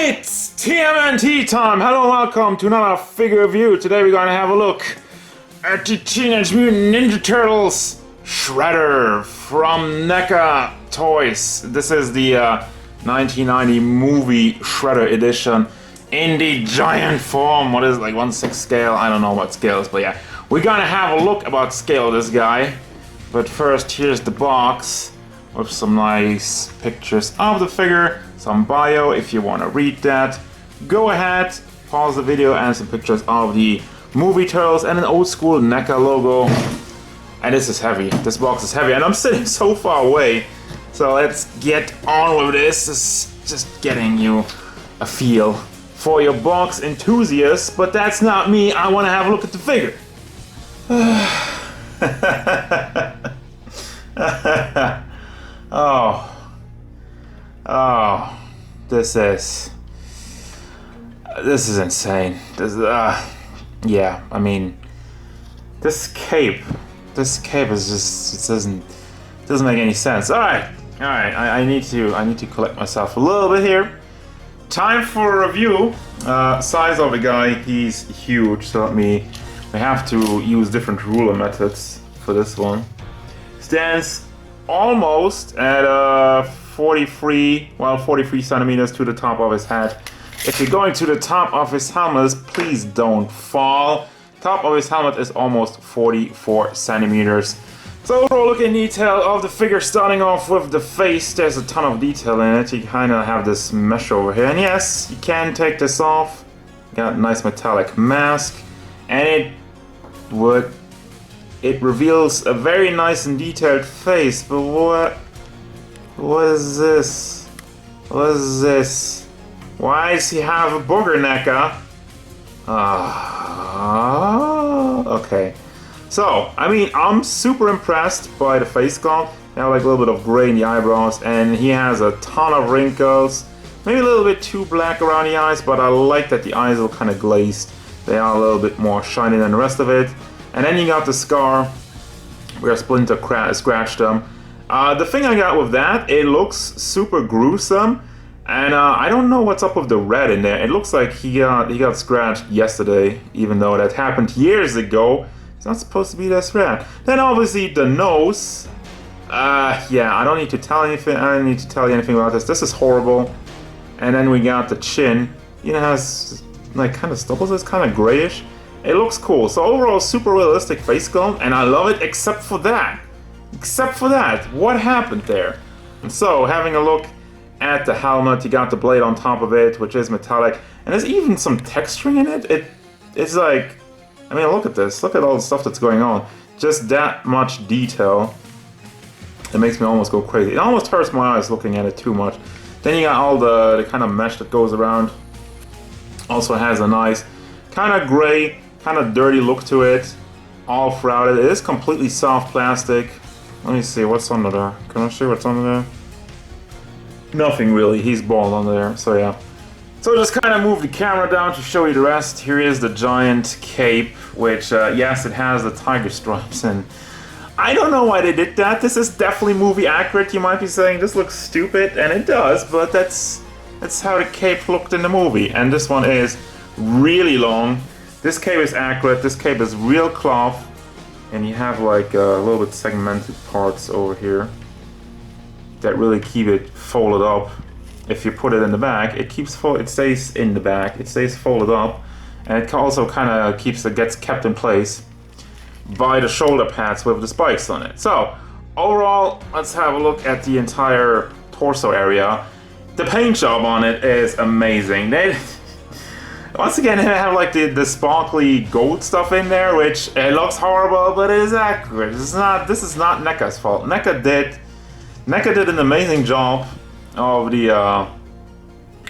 It's TMNT time! Hello and welcome to another figure review. Today we're going to have a look at the Teenage Mutant Ninja Turtles Shredder from Neca Toys. This is the 1990 movie Shredder edition in the giant form. What is it, like 1/6 scale? I don't know what scales, but yeah. We're going to have a look about scale of this guy. But first, here's the box with some nice pictures of the figure, some bio if you want to read that. Go ahead, pause the video, and some pictures of the movie Turtles and an old school Neca logo. And this is heavy, this box is heavy, and I'm sitting so far away. So let's get on with this. It's just getting you a feel for your box enthusiasts, but that's not me. I want to have a look at the figure. This is insane. Yeah, I mean, this cape is just, it doesn't make any sense. All right, I need to collect myself a little bit here. Time for a review. Size of the guy, he's huge, so we have to use different ruler methods for this one. Stands almost at 43 centimeters to the top of his head. If you're going to the top of his helmet, please don't fall. Top of his helmet is almost 44 centimeters. So overall look in detail of the figure, starting off with the face. There's a ton of detail in it. You kind of have this mesh over here. And yes, you can take this off. Got a nice metallic mask. And it reveals a very nice and detailed face. But what is this? What is this? Why does he have a booger Neca? Okay. So, I mean, I'm super impressed by the face sculpt. They have like a little bit of gray in the eyebrows, and he has a ton of wrinkles. Maybe a little bit too black around the eyes, but I like that the eyes are kind of glazed. They are a little bit more shiny than the rest of it. And then you got the scar where Splinter scratched him. The thing I got with that, it looks super gruesome, and I don't know what's up with the red in there. It looks like he got scratched yesterday, even though that happened years ago. It's not supposed to be this red. Then obviously the nose. Yeah, I don't need to tell anything. I don't need to tell you anything about this. This is horrible. And then we got the chin. You know, has like kind of stubbles. It's kind of grayish. It looks cool. So overall, super realistic face sculpt, and I love it. Except for that. What happened there? And so, having a look at the helmet, you got the blade on top of it, which is metallic, and there's even some texturing in it. It's like, I mean, look at this. Look at all the stuff that's going on. Just that much detail. It makes me almost go crazy. It almost hurts my eyes looking at it too much. Then you got all the kind of mesh that goes around. Also has a nice kind of gray, kind of dirty look to it all throughout it. It is completely soft plastic. Let me see what's under there. Can I see what's under there? Nothing really. He's bald under there, so yeah. So just kind of move the camera down to show you the rest. Here is the giant cape, which yes, it has the tiger stripes, and I don't know why they did that. This is definitely movie accurate. You might be saying this looks stupid, and it does, but that's how the cape looked in the movie. And this one is really long. This cape is accurate. This cape is real cloth. And you have like a little bit segmented parts over here that really keep it folded up. If you put it in the back, it stays in the back. It stays folded up, and it also kind of gets kept in place by the shoulder pads with the spikes on it. So overall, let's have a look at the entire torso area. The paint job on it is amazing. Once again, they have like the sparkly gold stuff in there, which it looks horrible, but it is accurate. This is not Neca's fault. Neca did an amazing job of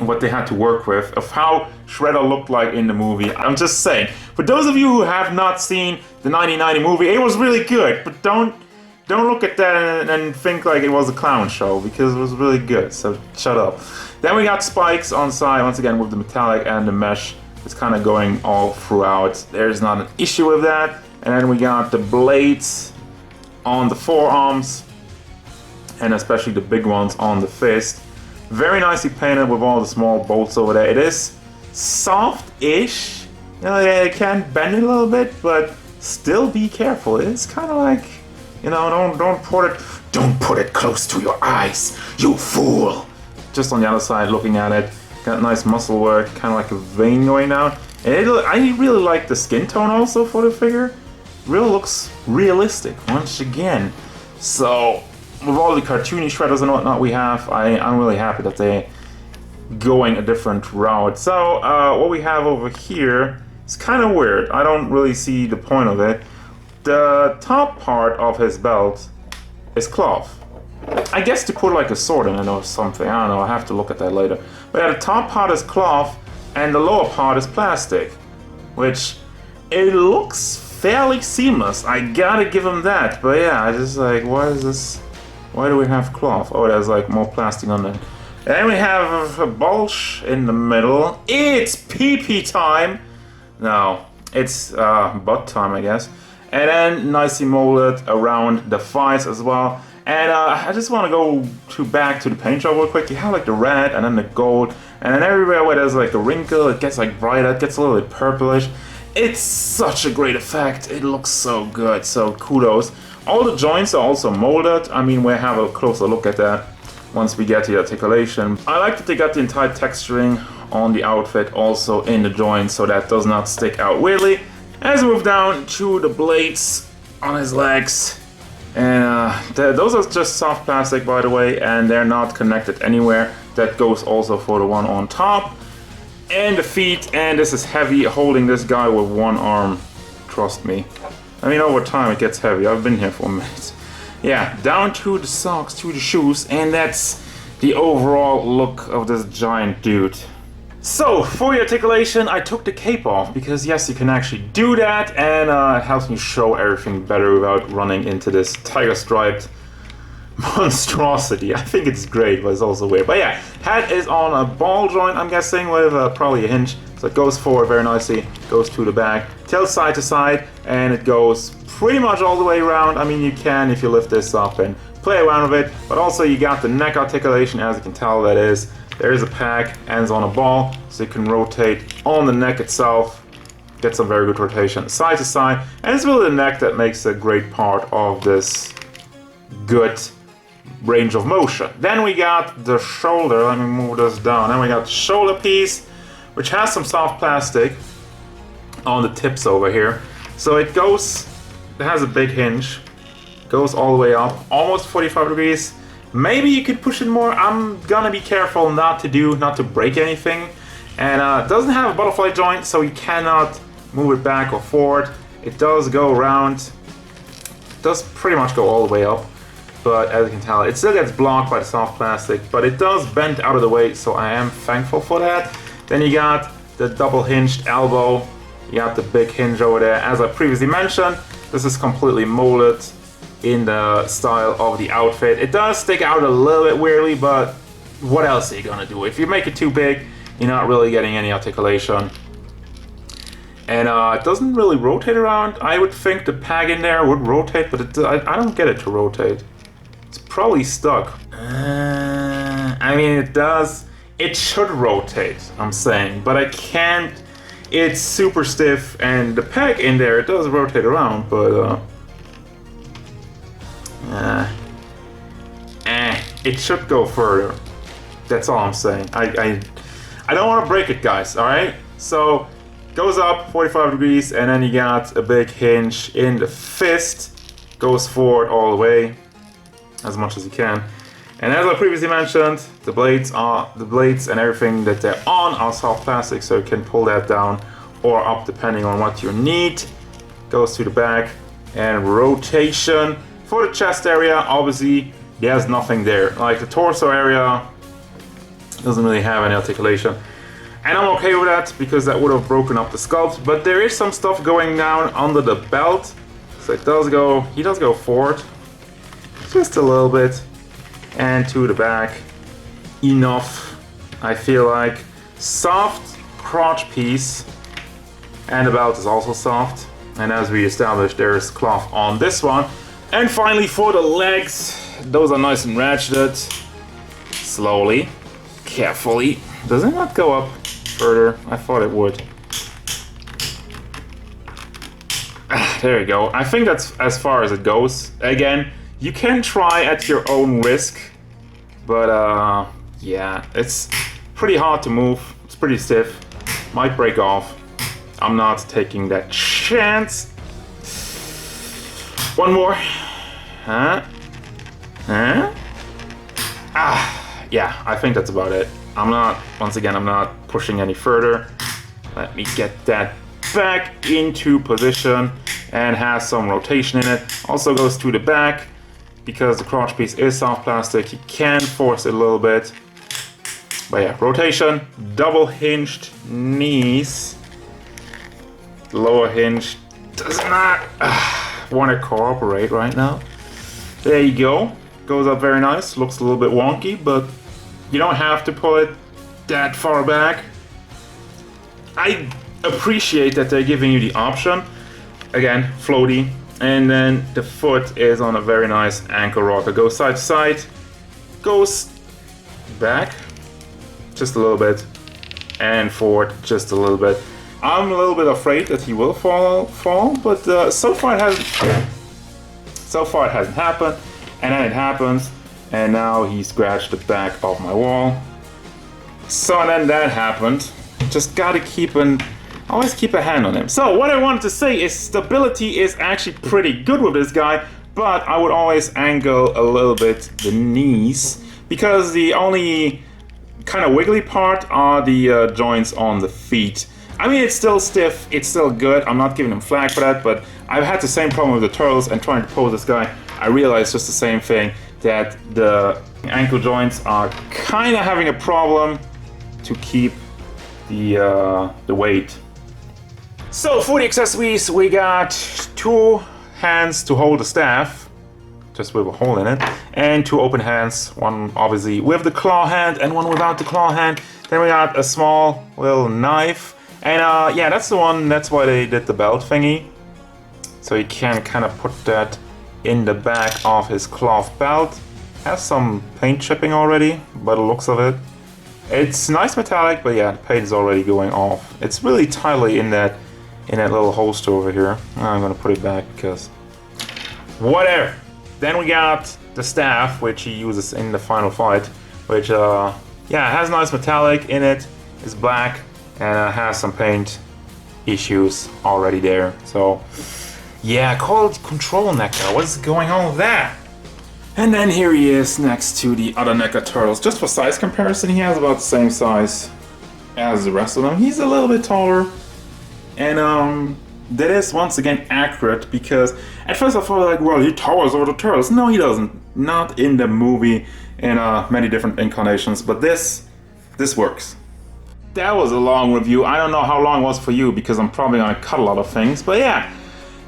what they had to work with, of how Shredder looked like in the movie. I'm just saying, for those of you who have not seen the 1990 movie, it was really good, but don't look at that and think like it was a clown show, because it was really good, so shut up. Then we got spikes on side, once again with the metallic and the mesh. It's kind of going all throughout. There's not an issue with that. And then we got the blades on the forearms, and especially the big ones on the fist. Very nicely painted with all the small bolts over there. It is soft-ish. You know, it can bend it a little bit, but still be careful. It's kind of like, you know, don't put it close to your eyes, you fool. Just on the other side, looking at it, got nice muscle work, kind of like a vein going down. And I really like the skin tone also for the figure. Really looks realistic once again. So with all the cartoony shredders and whatnot we have, I'm really happy that they're going a different route. So what we have over here is kind of weird. I don't really see the point of it. The top part of his belt is cloth. I guess to put like a sword in it or something. I don't know, I have to look at that later. But yeah, the top part is cloth and the lower part is plastic, which it looks fairly seamless. I gotta give him that. But yeah, I just like, why is this? Why do we have cloth? Oh, there's like more plastic on it. And then we have a bulge in the middle. It's pee-pee time! No, it's butt time, I guess. And then nicely molded around the thighs as well. And I just want to go back to the paint job real quick. You have like the red and then the gold. And then everywhere where there's like a wrinkle, it gets like brighter, it gets a little bit purplish. It's such a great effect. It looks so good, so kudos. All the joints are also molded. I mean, we'll have a closer look at that once we get to the articulation. I like that they got the entire texturing on the outfit also in the joints, so that does not stick out weirdly. As we move down to the blades on his legs, and those are just soft plastic, by the way, and they're not connected anywhere. That goes also for the one on top. And the feet, and this is heavy, holding this guy with one arm, trust me. I mean, over time it gets heavy. I've been here for a minute. Yeah, down to the socks, to the shoes, and that's the overall look of this giant dude. So, for the articulation, I took the cape off, because yes, you can actually do that, and it helps me show everything better without running into this tiger-striped monstrosity. I think it's great, but it's also weird. But yeah, head is on a ball joint, I'm guessing, with probably a hinge. So it goes forward very nicely, goes to the back, tilts side to side, and it goes pretty much all the way around. I mean, you can, if you lift this up and play around with it, but also you got the neck articulation, as you can tell that is. There is a pack, ends on a ball, so you can rotate on the neck itself, get some very good rotation side to side, and it's really the neck that makes a great part of this good range of motion. Then we got the shoulder, let me move this down, then we got the shoulder piece, which has some soft plastic on the tips over here. So it goes, it has a big hinge, goes all the way up, almost 45 degrees. Maybe you could push it more. I'm gonna be careful not to break anything. And it doesn't have a butterfly joint, so you cannot move it back or forward. It does go around, it does pretty much go all the way up. But as you can tell, it still gets blocked by the soft plastic, but it does bend out of the way, so I am thankful for that. Then you got the double hinged elbow, you got the big hinge over there. As I previously mentioned, this is completely molded in the style of the outfit. It does stick out a little bit weirdly, but what else are you gonna do? If you make it too big, you're not really getting any articulation. And it doesn't really rotate around. I would think the peg in there would rotate, but I don't get it to rotate. It's probably stuck. I mean, it does. It should rotate, I'm saying, but I can't. It's super stiff, and the peg in there, it does rotate around, but it should go further. That's all I'm saying. I don't want to break it, guys, alright? So, goes up 45 degrees, and then you got a big hinge in the fist. Goes forward all the way, as much as you can. And as I previously mentioned, the blades and everything that they're on are soft plastic, so you can pull that down or up depending on what you need. Goes to the back, and rotation. For the chest area, obviously, there's nothing there. Like the torso area doesn't really have any articulation. And I'm okay with that, because that would have broken up the sculpt. But there is some stuff going down under the belt. So it does go, he does go forward. Just a little bit. And to the back. Enough, I feel like. Soft crotch piece. And the belt is also soft. And as we established, there's cloth on this one. And finally, for the legs, those are nice and ratcheted. Slowly. carefully. Does it not go up further? I thought it would. There you go. I think that's as far as it goes. Again, you can try at your own risk, but yeah, it's pretty hard to move. It's pretty stiff. Might break off. I'm not taking that chance. One more. Huh? Huh? Yeah, I think that's about it. Once again, I'm not pushing any further. Let me get that back into position and has some rotation in it. Also goes to the back because the crotch piece is soft plastic. You can force it a little bit. But yeah, rotation, double hinged knees. Lower hinge does not want to cooperate right now. There you go. Goes up very nice. Looks a little bit wonky, but you don't have to pull it that far back. I appreciate that they're giving you the option. Again, floaty. And then the foot is on a very nice ankle rocker. Goes side to side. Goes back just a little bit. And forward just a little bit. I'm a little bit afraid that he will fall, but so far it hasn't happened. And then it happens, and now he scratched the back of my wall. So then that happened. Just gotta always keep a hand on him. So what I wanted to say is stability is actually pretty good with this guy, but I would always angle a little bit the knees, because the only kind of wiggly part are the joints on the feet. I mean, it's still stiff, it's still good, I'm not giving him flack for that, but I've had the same problem with the turtles and trying to pose this guy. I realized just the same thing, that the ankle joints are kind of having a problem to keep the weight. So for the accessories, we got 2 hands to hold the staff, just with a hole in it, and 2 open hands, one obviously with the claw hand and one without the claw hand. Then we got a small little knife. And yeah, that's why they did the belt thingy. So you can kind of put that in the back of his cloth belt. Has some paint chipping already, by the looks of it. It's nice metallic, but yeah, the paint is already going off. It's really tightly in that little holster over here. I'm gonna put it back because whatever. Then we got the staff, which he uses in the final fight, which yeah, has nice metallic in it. It's black. And has some paint issues already there. So, yeah, quality control Neca. What is going on with that? And then here he is next to the other Neca turtles. Just for size comparison, he has about the same size as the rest of them. He's a little bit taller. And that is once again accurate, because at first I thought like, well, he towers over the turtles. No, he doesn't. Not in the movie in many different incarnations, but this works. That was a long review. I don't know how long it was for you, because I'm probably gonna cut a lot of things. But yeah,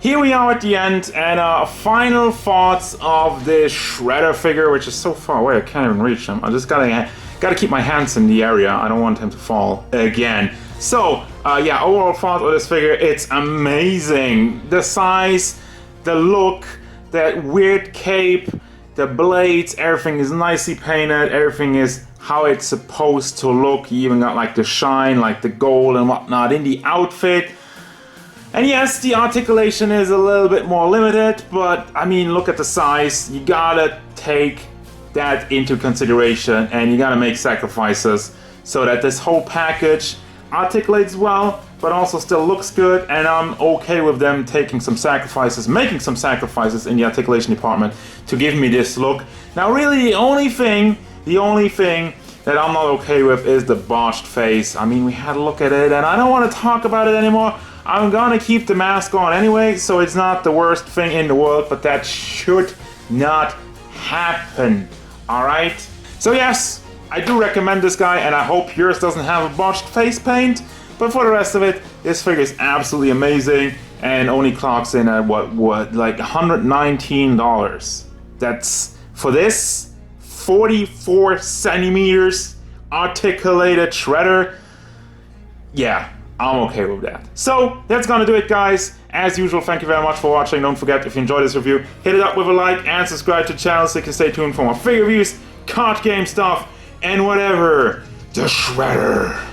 here we are at the end, and final thoughts of this Shredder figure, which is so far away I can't even reach him. I just gotta keep my hands in the area. I don't want him to fall again. So yeah, overall thoughts of this figure, it's amazing. The size, the look, that weird cape, the blades, everything is nicely painted. Everything is how it's supposed to look. You even got like the shine, like the gold and whatnot in the outfit. And yes, the articulation is a little bit more limited, but I mean, look at the size. You gotta take that into consideration, and you gotta make sacrifices so that this whole package articulates well, but also still looks good. And I'm okay with them taking some sacrifices, making some sacrifices in the articulation department to give me this look. Now really the only thing that I'm not okay with is the botched face. I mean, we had a look at it, and I don't want to talk about it anymore. I'm gonna keep the mask on anyway, so it's not the worst thing in the world, but that should not happen, alright? So yes, I do recommend this guy, and I hope yours doesn't have a botched face paint, but for the rest of it, this figure is absolutely amazing, and only clocks in at what, like $119. That's, for this, 44 centimeters articulated Shredder. Yeah, I'm okay with that. So that's gonna do it, guys. As usual, thank you very much for watching. Don't forget, if you enjoyed this review, hit it up with a like and subscribe to the channel so you can stay tuned for more figure reviews, card game stuff, and whatever. The Shredder.